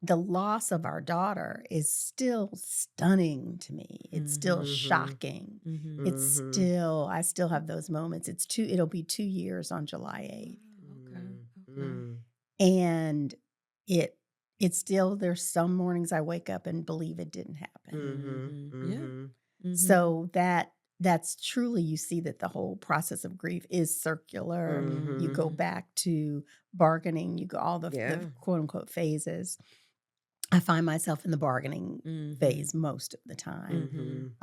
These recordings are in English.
the loss of our daughter is still stunning to me. It's still shocking. It's Mhm. still, I still have those moments. It'll be 2 years on July 8th. Okay. Mm. And it, it's still, there's some mornings I wake up and believe it didn't happen. Yeah. Mhm. So that's truly, you see that the whole process of grief is circular. You go back to bargaining, you go all the Yeah. quote unquote phases. I find myself in the bargaining phase most of the time.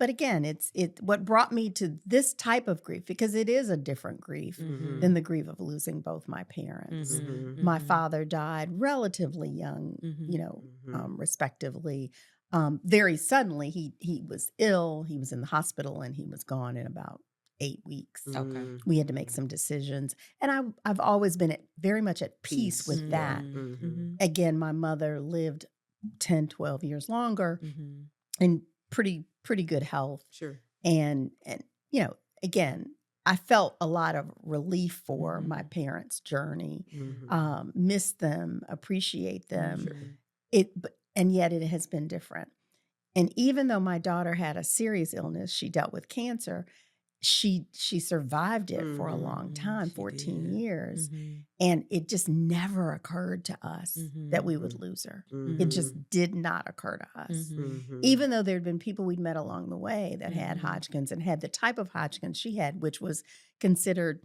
But again, it's what brought me to this type of grief, because it is a different grief than the grief of losing both my parents. My father died relatively young, respectively. Very suddenly, he was ill. He was in the hospital, and he was gone in about 8 weeks. Okay. We had to make some decisions, and I've always been very much at peace with that. Again, my mother lived 10, 12 years longer in pretty good health. Sure. And again, I felt a lot of relief for my parents' journey. Miss them, appreciate them. And yet it has been different. And even though my daughter had a serious illness, she dealt with cancer. She survived it for a long time, 14 years. And it just never occurred to us that we would lose her. It just did not occur to us. Even though there had been people we'd met along the way that had Hodgkin's and had the type of Hodgkin's she had, which was considered,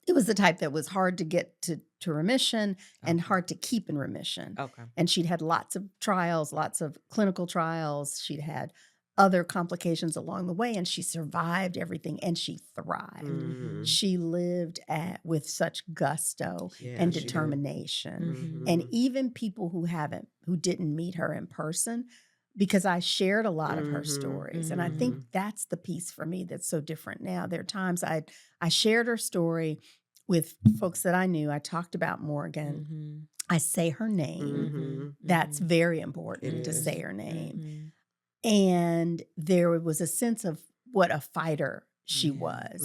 it was the type that was hard to get to remission and hard to keep in remission. Okay. And she'd had lots of trials, lots of clinical trials. She'd had other complications along the way, and she survived everything, and she thrived. She lived with such gusto and determination. And even people who didn't meet her in person, because I shared a lot of her stories. And I think that's the piece for me that's so different now. There are times I shared her story with folks that I knew. I talked about Morgan. I say her name. That's very important to say her name. And there was a sense of what a fighter she was.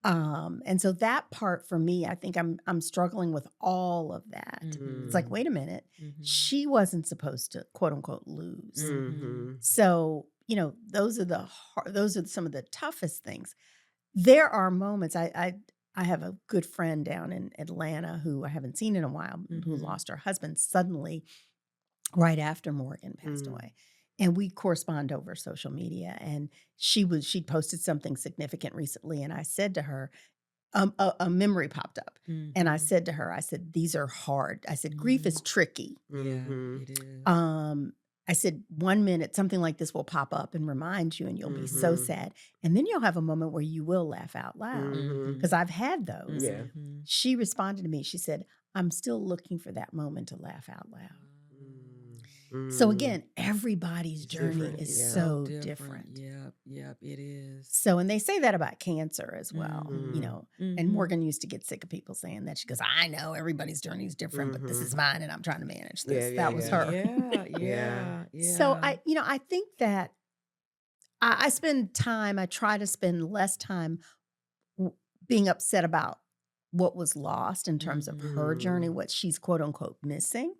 And so that part for me, I think I'm struggling with all of that. It's like, wait a minute, she wasn't supposed to quote unquote lose. So, those are some of the toughest things. There are moments I have a good friend down in Atlanta who I haven't seen in a while, who lost her husband suddenly right after Morgan passed away. And we correspond over social media. And she'd posted something significant recently. And I said to her, a memory popped up. And I said to her, I said, these are hard. I said, grief is tricky. Yeah, it is. I said, 1 minute, something like this will pop up and remind you, and you'll be so sad. And then you'll have a moment where you will laugh out loud. Because I've had those. Yeah. She responded to me. She said, I'm still looking for that moment to laugh out loud. So again, everybody's journey is so different. Yep, it is. So, and they say that about cancer as well, and Morgan used to get sick of people saying that. She goes, I know everybody's journey is different, but this is mine and I'm trying to manage this. That was her. Yeah. So I think that I spend time, I try to spend less time being upset about what was lost in terms of her journey, what she's quote unquote missing,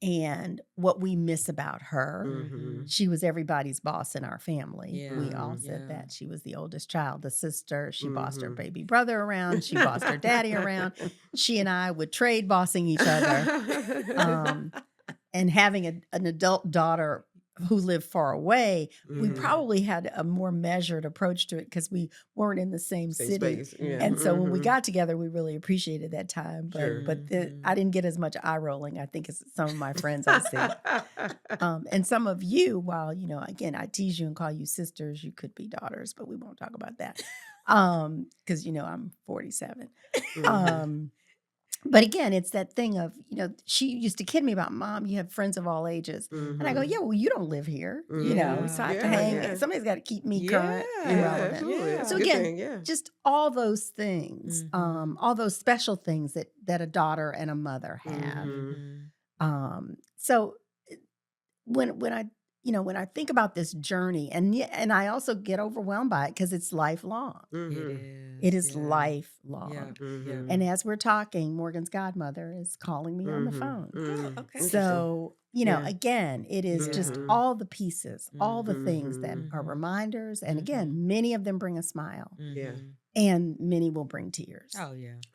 and what we miss about her. She was everybody's boss in our family. We all said that. She was the oldest child, the sister. She bossed her baby brother around. She bossed her daddy around. She and I would trade bossing each other. And having an adult daughter who lived far away, we probably had a more measured approach to it because we weren't in the same city. And so when we got together, we really appreciated that time. But I didn't get as much eye rolling, I think, as some of my friends I see. And some of you, while, again, I tease you and call you sisters, you could be daughters, but we won't talk about that. Because, I'm 47. But again, it's that thing of, she used to kid me about, Mom, you have friends of all ages. And I go, yeah, well, you don't live here, so I have to hang. Yeah. Somebody's got to keep me current and relevant. So again, just all those things, all those special things that a daughter and a mother have. So when I, when I think about this journey, and I also get overwhelmed by it because it's lifelong. It Mhm. It is. is Yeah. lifelong. Yeah. Yeah. And Mhm. as we're talking, Morgan's godmother is calling me on the Mhm. phone. Oh, Mhm. okay. Interesting. So, Yeah. again, it is just Yeah. all the pieces, all the Mhm. things that Mhm. are Mhm. reminders. And Mhm. again, many of them bring a smile Yeah. Mhm. and many will bring tears. Oh, yeah.